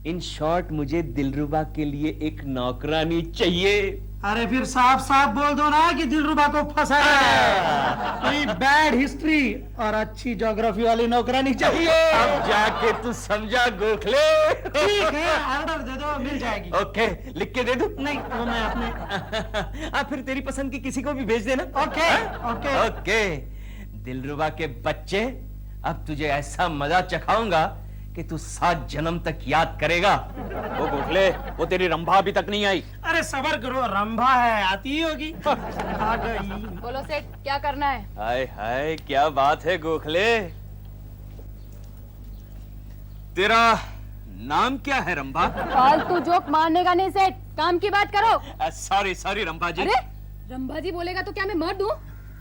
इन शॉर्ट मुझे दिलरुबा के लिए एक नौकरानी चाहिए। अरे फिर साफ साफ बोल दो ना कि दिलरुबा को फंसाया है। कोई बैड हिस्ट्री और अच्छी ज्योग्राफी वाली नौकरानी चाहिए। अब जाके तू समझा गोखले। ठीक है, ऑर्डर दे दो, मिल जाएगी। ओके, लिख के दे दूं? नहीं, वो मैं अपने फिर तेरी पसंद की किसी को भी भेज देना। Okay, okay. ओके, दिलरुबा के बच्चे, अब तुझे ऐसा मजा चखाऊंगा कि तू 7 जन्म तक याद करेगा। वो गोखले, वो तेरी रंभा अभी तक नहीं आई। अरे सबर करो, रंभा है, आती ही होगी। आ गई। बोलो सेठ, क्या करना है? हाय हाय, क्या बात है गोखले। तेरा नाम क्या है रंभा? फालतू जोक मारने का नहीं सेठ, काम की बात करो। सॉरी सॉरी रंभा जी। अरे रंभाजी बोलेगा तो क्या मैं मर्द हूँ?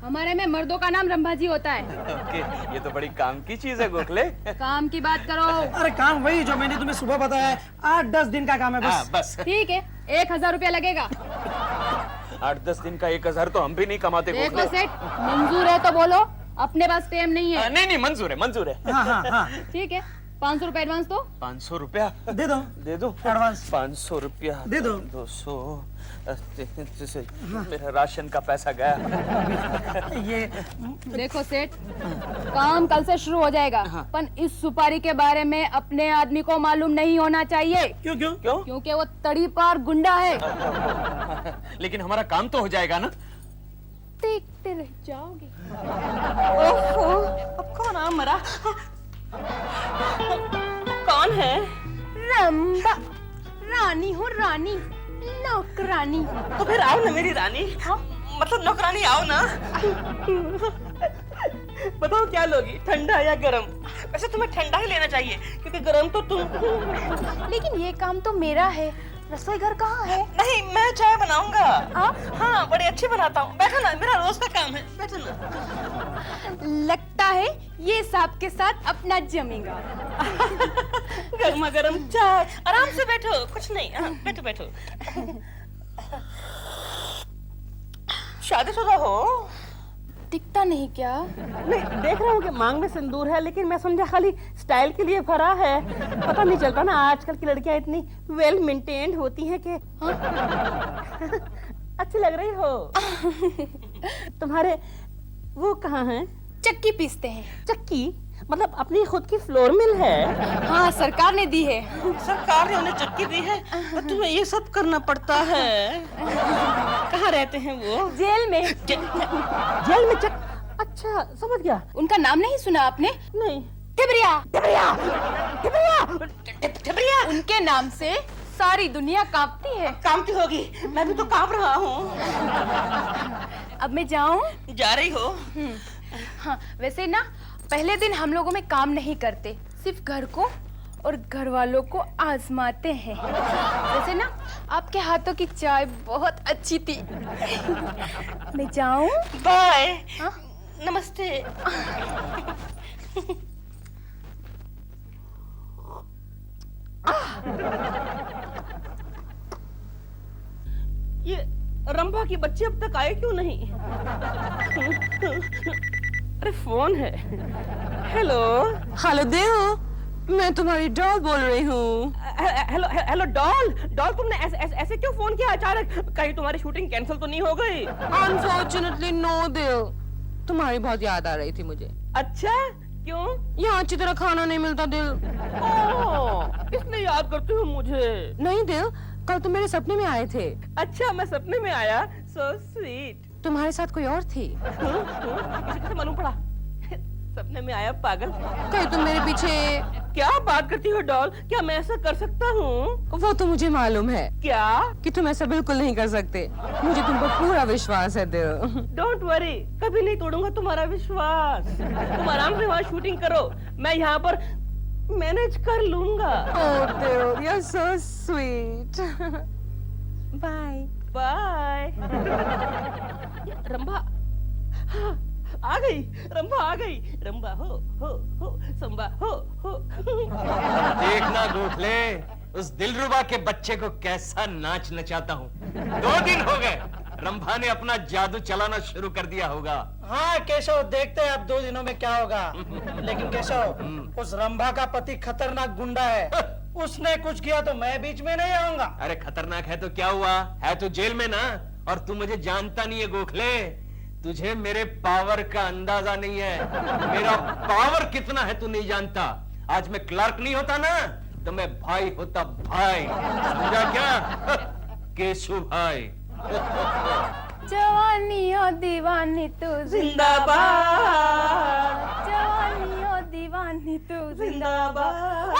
हमारे में मर्दों का नाम रंभाजी होता है। ओके, ये तो बड़ी काम की चीज है गोखले। काम की बात करो। अरे काम वही जो मैंने तुम्हें सुबह बताया है, 8-10 दिन का काम है हाँ, बस। बस ठीक है, 1000 रुपया लगेगा। 8-10 दिन का 1000 तो हम भी नहीं कमाते देखो गोखले। सेठ, मंजूर है तो बोलो, अपने पास टाइम नहीं है। नहीं नहीं, मंजूर है मंजूर है। हाँ हाँ हाँ, ठीक है, 500 रुपया एडवांस दो। 500 रुपया दे दो दे दो। एडवांस। 500 रुपया दे दो। 200। मेरा राशन का पैसा गया। ये देखो सेठ, काम कल से शुरू हो जाएगा, पर इस सुपारी के बारे में अपने आदमी को मालूम नहीं होना चाहिए। क्यों क्यों क्यों? क्योंकि वो तड़ी पार गुंडा है। लेकिन हमारा काम तो हो जाएगा ना। देखते रह जाओगे। ओहो, अब कौन आ मरा? कौन है? रंबा, रानी हूँ रानी, नौकरानी। तो फिर आओ ना मेरी रानी। हाँ? मतलब नौकरानी आओ ना। बताओ क्या लोगी, ठंडा या गरम? वैसे तुम्हें ठंडा ही लेना चाहिए, क्योंकि गरम तो तुम। लेकिन ये काम तो मेरा है, रसोई घर कहाँ है? नहीं, मैं चाय बनाऊंगा। हाँ, बड़ी अच्छी बनाता हूँ। बैठो ना, मेरा रोज का काम है, बैठो ना। लगता है ये सांप के साथ अपना जमेगा। गर्मा गर्म चाय, आराम से बैठो, कुछ नहीं। हाँ, बैठो बैठो। शादीशुदा हो? दिखता नहीं क्या? नहीं, देख रहा हूँ कि मांग में सिंदूर है, लेकिन मैं समझा खाली स्टाइल के लिए भरा है। पता नहीं चलता ना, आजकल की लड़कियां इतनी वेल मेंटेन्ड होती हैं कि अच्छी लग रही हो। तुम्हारे वो कहाँ हैं? चक्की पीसते हैं। चक्की? मतलब अपनी खुद की फ्लोर मिल है? हाँ, सरकार ने दी है। सरकार ने उन्हें चक्की दी है, तो तुम्हें ये सब करना पड़ता है। कहाँ रहते हैं वो? जेल में। जेल में अच्छा, समझ गया। उनका नाम नहीं सुना आपने? नहीं। टिबरिया। टिबरिया, टिबरिया। उनके नाम से सारी दुनिया कांपती है। कांपती होगी, मैं भी तो कांप रहा हूँ। अब मैं जाऊँ? जा रही हो? हाँ, वैसे ना पहले दिन हम लोगों में काम नहीं करते, सिर्फ घर को और घर वालों को आजमाते हैं। वैसे ना आपके हाथों की चाय बहुत अच्छी थी। मैं जाऊं? बाय। हाँ? नमस्ते। ये रंभा की बच्चे अब तक आए क्यों नहीं? अरे फोन है। हेलो। हेलो देव, मैं तुम्हारी डॉल बोल रही हूँ। Hello hello doll. डॉल, तुमने ऐसे क्यों फोन किया अचानक? कहीं तुम्हारी शूटिंग कैंसिल तो नहीं हो गई? अनफॉर्चुनेटली नो देव, तुम्हारी बहुत याद आ रही थी मुझे। अच्छा, क्यों? यहाँ अच्छी तरह खाना नहीं मिलता दिल। ओह, इसलिए याद करती हो मुझे? नहीं दिल, कल तुम मेरे सपने में आए थे। अच्छा, मैं सपने में आया? So sweet. तुम्हारे साथ कोई और थी? इसे कैसे मालूम पड़ा? सपने में आया पागल। कहीं तुम मेरे पीछे? क्या बात करती हो डॉल? क्या मैं ऐसा कर सकता हूँ? वो तो मुझे मालूम है क्या? कि तुम ऐसा बिल्कुल नहीं कर सकते। मुझे तुम पर पूरा विश्वास है दिल। डोंट वरी, कभी नहीं तोड़ूंगा तुम्हारा विश्वास। तुम आराम से वहाँ शूटिंग करो, मैं यहाँ पर मैनेज कर लूंगा। Oh dear, you're so sweet. Bye. Bye. Rambha आ गई, रंभा आ गई। रंभा हो संभा हो। देखना गोखले, उस दिलरुबा के बच्चे को कैसा नाच नचाता हूँ। 2 दिन हो गए, रंभा ने अपना जादू चलाना शुरू कर दिया होगा। हाँ केशव, देखते हैं अब 2 दिनों में क्या होगा। लेकिन केशव, उस रंभा का पति खतरनाक गुंडा है। उसने कुछ किया तो मैं बीच में नहीं आऊंगा। अरे खतरनाक है तो क्या हुआ, है तो जेल में ना। और तू मुझे जानता नहीं है गोखले, तुझे मेरे पावर का अंदाजा नहीं है। मेरा पावर कितना है तू नहीं जानता। आज मैं क्लर्क नहीं होता ना, तो मैं भाई होता भाई। समझा क्या? केशु भाई। जवानी हो दीवानी तू जिंदाबाद। जवानी हो दीवानी तू जिंदाबाद।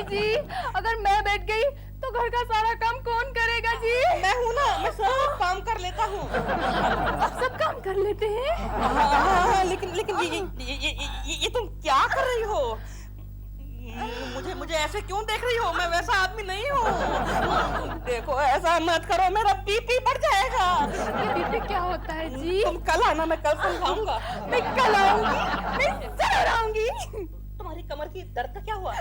जी, अगर मैं बैठ गई तो घर का सारा काम कौन करेगा जी? मैं हूँ ना, मैं सब काम कर लेता हूँ। आप सब काम कर लेते हैं? हाँ, लेकिन ये तुम क्या कर रही हो? मुझे ऐसे क्यों देख रही हो? मैं वैसा आदमी नहीं हूँ। देखो ऐसा मत करो, मेरा बीपी बढ़ जाएगा। ये बीपी क्या होता है जी? तुम कल आना, मैं कल समझाऊंगा। मैं कल आऊंगी, मैं जरूर आऊंगी। तुम्हारी कमर की दर्द का क्या हुआ?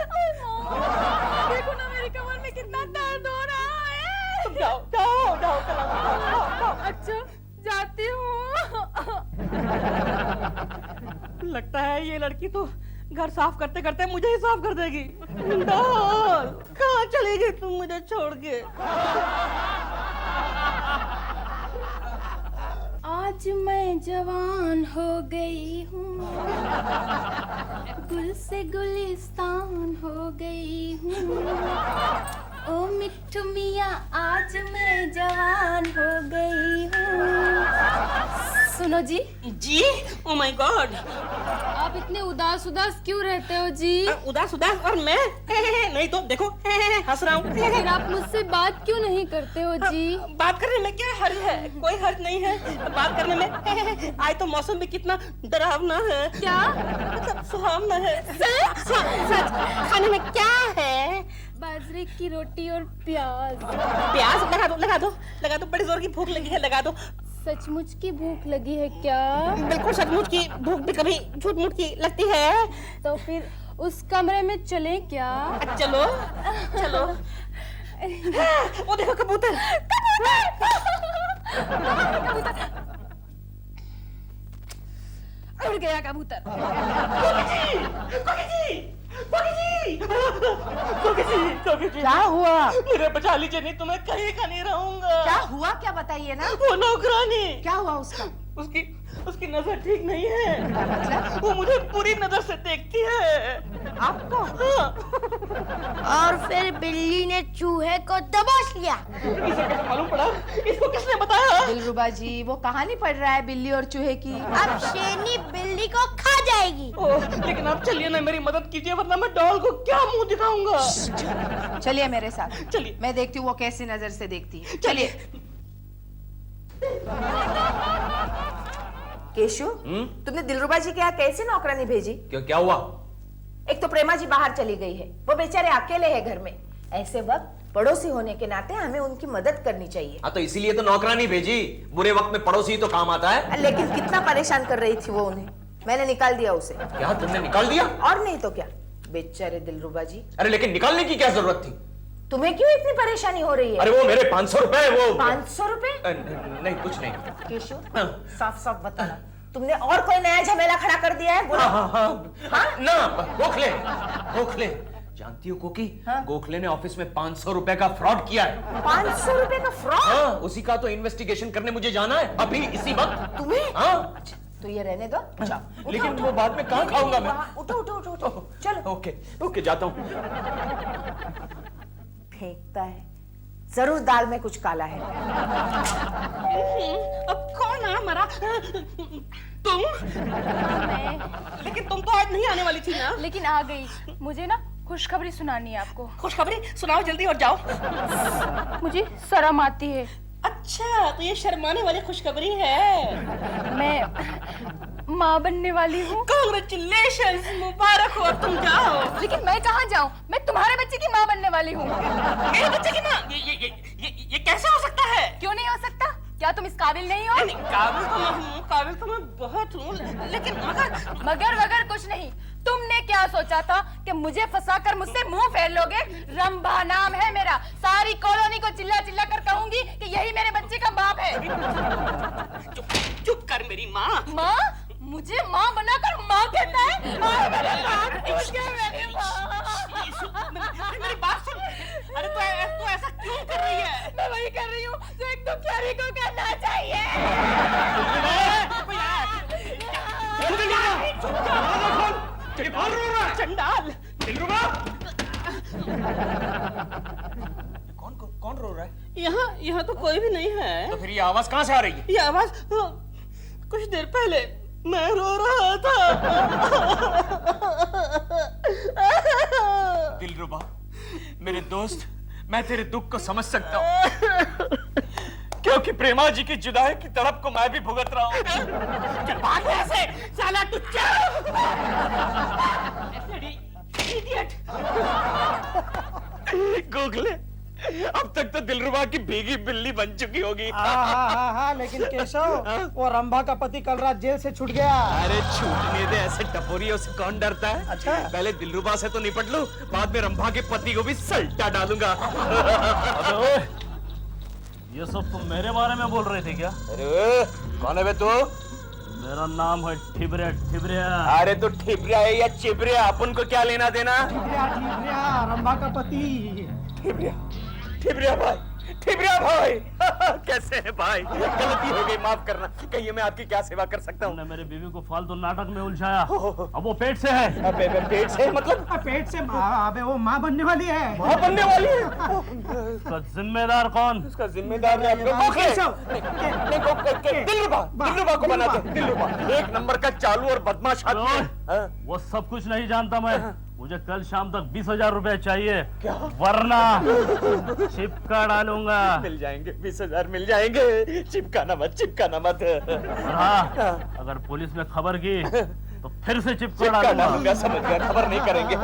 देखो ना मेरी कमर में कितना दर्द हो रहा है। तुम जाओ जाओ जाओ, कल आओ। अच्छा जाती हूँ। लगता है ये लड़की तो घर साफ करते करते मुझे ही साफ कर देगी। डॉल, कहाँ चली गई तुम मुझे छोड़ के? आज मैं जवान हो गई हूँ, गुल से गुलिस्तान हो गई हूँ। ओ मिट्ठू मियाँ आज मैं जवान हो गई हूँ। सुनो जी। जी? Oh my God. आप इतने उदास उदास क्यों रहते हो जी? उदास उदास और मैं? नहीं तो देखो हंस रहा हूँ। फिर आप मुझसे बात क्यों नहीं करते हो जी? बात करने में क्या हर्ज है? कोई हर्ज नहीं है बात करने में। आज तो मौसम भी कितना डरावना है। क्या? मतलब सुहावना है। सच? खाने में क्या है? बाजरे की रोटी और प्याज। प्याज? लगा दो, बड़ी जोर की भूख लगी है, लगा दो। सचमुच की भूख लगी है क्या? बिल्कुल सचमुच की भूख भी कभी झूठ मूठ की लगती है। तो फिर उस कमरे में चलें क्या? चलो चलो। वो देखो कबूतर। उड़ गया कबूतर। क्या हुआ? मेरे बचा लीजिए, नहीं तो मैं कहीं का नहीं रहूंगा। क्या हुआ, क्या बताइए ना। वो नौकरानी। क्या हुआ उसका? उसकी नजर ठीक नहीं है। मतलब? वो मुझे पूरी नजर से देखती है। आपको? हाँ। और फिर बिल्ली ने चूहे को दबोच लिया। इसे कैसे मालूम पड़ा? इसको किसने बताया? दिलरुबा जी, वो कहानी पढ़ रहा है बिल्ली और चूहे की। अब शेरनी बिल्ली को खा जाएगी। ओह, लेकिन आप चलिए ना, मेरी मदद कीजिए, वरना मैं डॉल को क्या मुंह दिखाऊंगा। चलिए मेरे साथ। चलिए। मैं देखती हूँ वो कैसी नजर से देखती है। चलिए। केशु, तुमने दिलरुबा जी के यहाँ कैसे नौकरानी भेजी? क्यों, क्या हुआ? एक तो प्रेमा जी बाहर चली गई है, वो बेचारे अकेले हैं घर में। ऐसे वक्त पड़ोसी होने के नाते हमें उनकी मदद करनी चाहिए। हाँ, तो इसीलिए तो नौकरानी भेजी। बुरे वक्त में पड़ोसी तो काम आता है। लेकिन कितना परेशान कर रही थी वो उन्हें। मैंने निकाल दिया उसे। क्या तुमने निकाल दिया? और नहीं तो क्या, बेचारे दिलरुबा जी। अरे लेकिन निकालने की क्या जरूरत थी? तुम्हें क्यों इतनी परेशानी हो रही है? अरे वो मेरे 500 रुपए, वो 500 रुपए? नहीं, कुछ नहीं। केशु, साफ साफ बताना, तुमने और कोई नया झमेला खड़ा कर दिया है? बोलो। हाँ, ना, गोखले जानती हो कोकी? हाँ? गोखले ने ऑफिस में 500 रुपए का फ्रॉड किया है। 500 रुपए का फ्रॉड? हाँ, उसी का तो इन्वेस्टिगेशन करने मुझे जाना है अभी इसी वक्त। तुम्हें? हाँ। तो ये रहने दो, जाओ। लेकिन वो बाद में कहाँ खाऊंगा मैं? उठो, चलो। ओके, जाता हूँ। फेंकता है, जरूर दाल में कुछ काला है। अब कौन है हमारा? तुम? लेकिन तुम तो आज नहीं आने वाली थी ना? लेकिन आ गई। मुझे ना खुशखबरी सुनानी है आपको। खुशखबरी सुनाओ जल्दी और जाओ। मुझे शर्म आती है। अच्छा, तो ये शर्माने वाली खुशखबरी है। मैं माँ बनने वाली हूँ। कांग्रेचुलेशंस, मुबारक हो, अब तुम जाओ। लेकिन मैं कहाँ जाऊँ? मैं तुम्हारे बच्चे की माँ बनने वाली हूँ। मेरे बच्चे की माँ? ये कैसे हो सकता है? क्यों नहीं हो सकता? क्या तुम इस काबिल नहीं हो? काबिल तो मैं बहुत हूँ, लेकिन मगर वगर कुछ नहीं। तुमने क्या सोचा था कि मुझे फंसाकर मुझसे मुंह फेर लोगे? रंभा नाम है मेरा। सारी कॉलोनी को चिल्ला चिल्ला कर कहूंगी कि यही मेरे बच्चे का बाप है। चुप कर मेरी माँ। माँ? मुझे माँ बनाकर माँ कहता है? मेरे बाप टूट गया, मेरी माँ। मेरी बात सुन। अरे तू ऐसा क्यों कर रही है? मैं वही कर रही हूँ जो एक दुखियारी को करना चाहिए। चंडाल। कौन रो रहा है? यहाँ तो कोई भी नहीं है। तो फिर ये आवाज कहाँ से आ रही है? ये आवाज कुछ देर पहले मैं रो रहा था। दिलरुबा, मेरे दोस्त, मैं तेरे दुख को समझ सकता हूँ, क्योंकि प्रेमा जी की जुदाई की तड़प को मैं भी भुगत रहा हूँ। चल भाग यहाँ से, साला तू चल। इडियट। गोखले, अब तक तो दिलरुबा की भीगी बिल्ली बन चुकी होगी। हाँ, लेकिन केशव, वो रंभा का पति कल रात जेल से छूट गया। अरे छूटने दे, ऐसे टपोरियों से कौन डरता है? अच्छा। पहले दिलरुबा से तो निपट लूं, बाद में रंभा के पति को भी सल्टा डालूंगा। ये सब तुम मेरे बारे में बोल रहे थे क्या? अरे कौन है बे तू? मेरा नाम है ठिबरिया। ठिबरिया। अरे तो ठिबरिया है या चिबरिया, अपन को क्या लेना देना? ठिबरिया, रंभा का पति। ठिबरिया भाई, ठिबरिया भाई। कैसे है भाई? गलती हो गई, माफ करना। कहिए मैं आपकी क्या सेवा कर सकता हूँ? तुमने मेरी बीवी को फालतू नाटक में उलझाया, अब वो पेट से है। पेट से मतलब? पेट से अबे वो माँ बनने वाली है। माँ बनने वाली है? उसका जिम्मेदार कौन? उसका जिम्मेदार है दिलरुबा को बनाते हैं। दिलरुबा एक नंबर का चालू और बदमाश आदमी है। वो सब कुछ नहीं जानता मैं। मुझे कल शाम तक 20,000 रुपए चाहिए, वरना चिपका डालूंगा। मिल जाएंगे 20,000 मिल जाएंगे। चिपकाना मत। हाँ, अगर पुलिस में खबर की तो फिर से चिपका डालूंगा। डालूंगा, समझ गया, खबर नहीं करेंगे।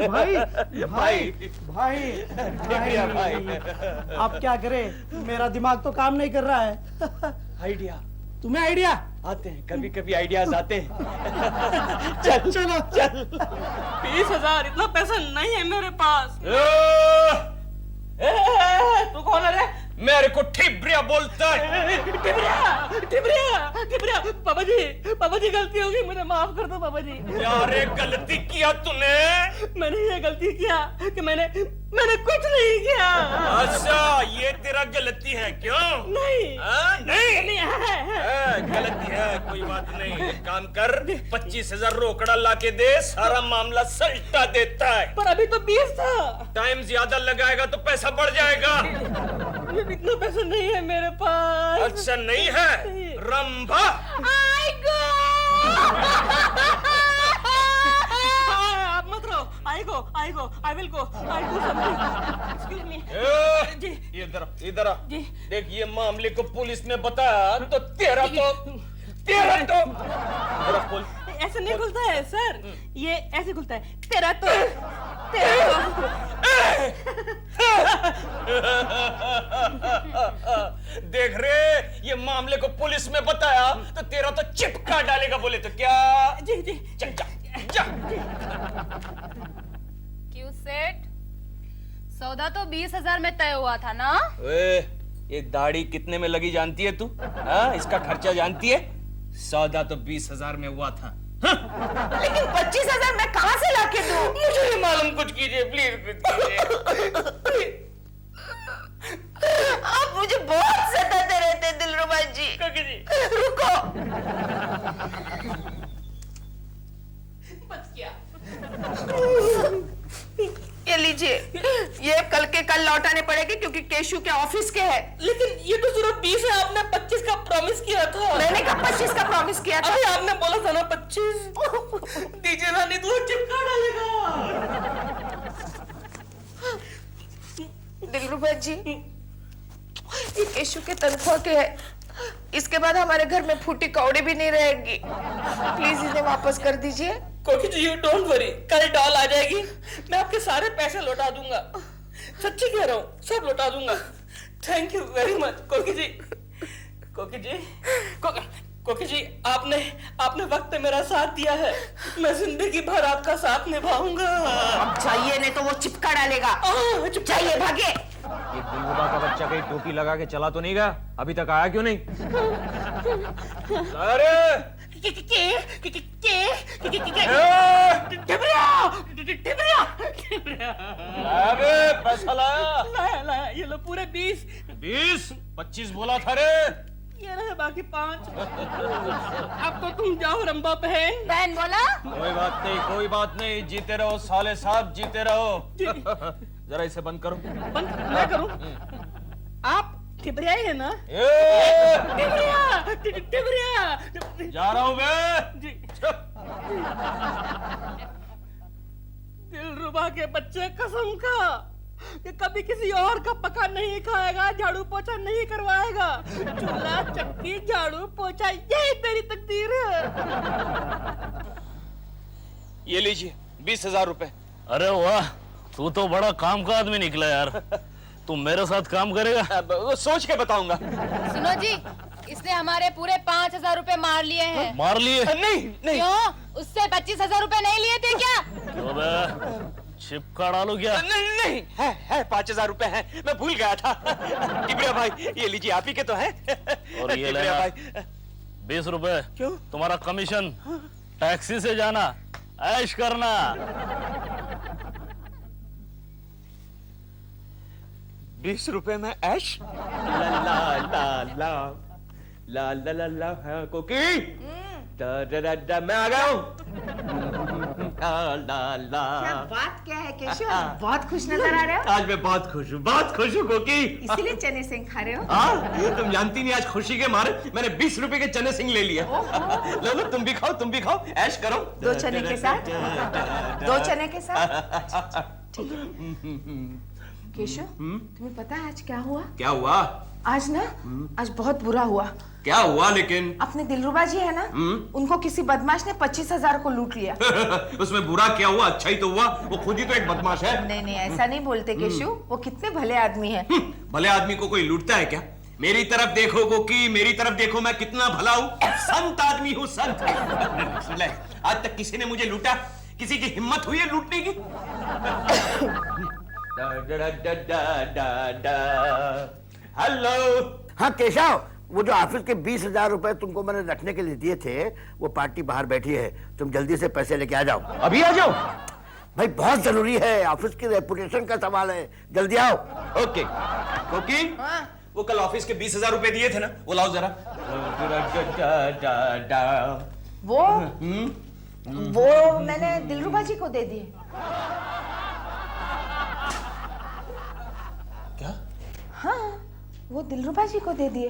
भाई, आप क्या करें, मेरा दिमाग तो काम नहीं कर रहा है। आइडिया तुम्हें आइडिया आते हैं, कभी कभी आइडियाज आते हैं। चल 20,000 इतना पैसा नहीं है मेरे पास। तू कौन है रे? मेरे को ठिबरिया बोलता है। टिबरिया, पापा जी गलती हो गई, मुझे माफ कर दो पापा जी। यार गलती किया तूने? मैंने ये गलती किया कि मैंने कुछ नहीं किया। अच्छा, ये तेरा गलती है क्यों? नहीं नहीं है। गलती है, कोई बात नहीं। एक काम कर, 25,000 रोकड़ा ला के दे, सारा मामला सल्टा देता है। पर अभी तो 20 था। टाइम ज्यादा लगाएगा तो पैसा बढ़ जाएगा। इतना पैसा नहीं है मेरे पास। अच्छा नहीं है? रंभा आप मत रहो। I will go. I do something. Excuse me. जी। इधर आ। जी। देख, ये मामले को पुलिस में बताया तो तेरा तो ऐसे नहीं खुलता है सर, ये ऐसे खुलता है। तेरा तो देख रे, ये मामले को पुलिस में बताया तो तेरा तो चिपका डालेगा। बोले तो क्या? जी चल जा। क्यों सेठ, सौदा तो 20,000 में तय हुआ था ना? ये दाढ़ी कितने में लगी जानती है तू? हाँ, इसका खर्चा जानती है? सौदा तो 20,000 में हुआ था। लेकिन 25,000 मैं कहाँ से लाके दूं? मुझे नहीं मालूम, कुछ कीजिए प्लीज। आप मुझे बहुत सताते रहते दिलरुबा जी। रुको। बच गया। ये लीजिए, ये कल के कल लौटाने पड़ेंगे क्योंकि केशु के ऑफिस के है। लेकिन ये तो सिर्फ 20 है, आपने 25 का प्रॉमिस किया था। मैंने कब 25 का प्रॉमिस किया था? अरे आपने बोला था ना 25। दीजिए ना, नहीं तो वो चिपका डालेगा। दिलरुबा जी, ये केशु के तनख्वाह के है। इसके बाद हमारे घर में फूटी कौड़ी भी नहीं रहेगी। प्लीज इन्हें वापस कर दीजिए। कोकी जी, यू डोंट वरी, कल डॉल आ जाएगी, मैं आपके सारे पैसे लौटा दूंगा। सच्ची कह रहा हूँ, सब लौटा दूंगा। थैंक यू वेरी मच कोकी जी। कोकी जी, आपने वक्त पे मेरा साथ दिया है, मैं जिंदगी भर आपका साथ निभाऊंगा। अब चाहिए, नहीं तो वो चिपका डालेगा। चाहिए, भागे। ये दिलरुबा का बच्चा कहीं टोपी लगा के चला तो नहीं गया? अभी तक आया क्यों नहीं? अरे पैसा लाया, ये लो पूरे 20। 25 बोला था रे। ये रहे बाकी 5। अब तो तुम जाओ रंबा बहन बोला? कोई बात नहीं, जीते रहो साले साहब, जीते रहो। जरा इसे बंद करो। बंद मैं करूं? आप टिबरिया ही है ना? टिबरिया। जा रहा हूं मैं। जी। दिलरुबा के बच्चे कसम का कि कभी किसी और का पका नहीं खाएगा, झाड़ू पोछा नहीं करवाएगा। चूल्हा चक्की झाड़ू पोछा यही तेरी तकदीर है। ये लीजिए 20,000 रुपए। अरे वाह, तू तो बड़ा काम का आदमी निकला यार। तू मेरे साथ काम करेगा? वो सोच के बताऊंगा। सुनो जी, इसने हमारे पूरे 5,000 रुपए मार लिए हैं। मार लिए? नहीं नहीं। क्यों? उससे 25,000 रुपए नहीं लिए थे क्या? क्यों बे? चिपका डालू क्या? नहीं नहीं, है 5,000 रुपए है, मैं भूल गया था। टिबरिया भाई, ये लीजिए, आप ही के तो है। और ये टिबरिया लेना भाई। 20 रुपए। क्यों? तुम्हारा कमीशन। टैक्सी से जाना, ऐश करना। 20 रुपए में ऐश? ला ला ला ला ला ला ला ला ला कोकी, दा दा दा दा, मैं आ गया हूँ। ला ला ला। बात क्या है केशव? बहुत खुश नजर आ रहे हो। आज मैं बहुत खुश हूँ कोकी। इसीलिए चने सिंह खा रहे हो। हाँ, तुम जानती नहीं, आज खुशी के मारे मैंने 20 रुपए के चने सिंह ले लिया। लो लो, तुम भी खाओ, ऐश करो। 2 चने के साथ? 2 चने के साथ? ठीक है। केशव, तुम्हें पता है आज क्या हुआ? क्या हुआ? आज ना, आज बहुत बुरा हुआ। क्या हुआ लेकिन? अपने दिलरुबा जी है ना, उनको किसी बदमाश ने 25,000 को लूट लिया। उसमें बुरा क्या हुआ? अच्छा ही तो हुआ, वो खुद ही तो एक बदमाश है। नहीं नहीं, ऐसा नहीं बोलते केशव, वो कितने भले आदमी हैं। भले आदमी को कोई लूटता है क्या? मेरी तरफ देखो कोकी, मेरी तरफ देखो, मैं कितना भला हूँ, संत आदमी हूँ, संत। सुन ले, आज तक किसी ने मुझे लूटा? किसी की हिम्मत हुई है लूटने की? हेलो। हाँ केशव, वो जो ऑफिस के 20,000 रुपए तुमको मैंने रखने के लिए दिए थे, वो पार्टी बाहर बैठी है, तुम जल्दी से पैसे लेके आ जाओ। अभी आ जाओ? भाई बहुत जरूरी है, ऑफिस की रेपुटेशन का सवाल है, जल्दी आओ। ओके कोकी, वो कल ऑफिस के 20,000 रुपए दिए थे ना, वो लाओ जरा। वो मैंने दिलरुबा जी को दे दिए। क्या? हाँ, वो दिलरुबा जी को दे दिए।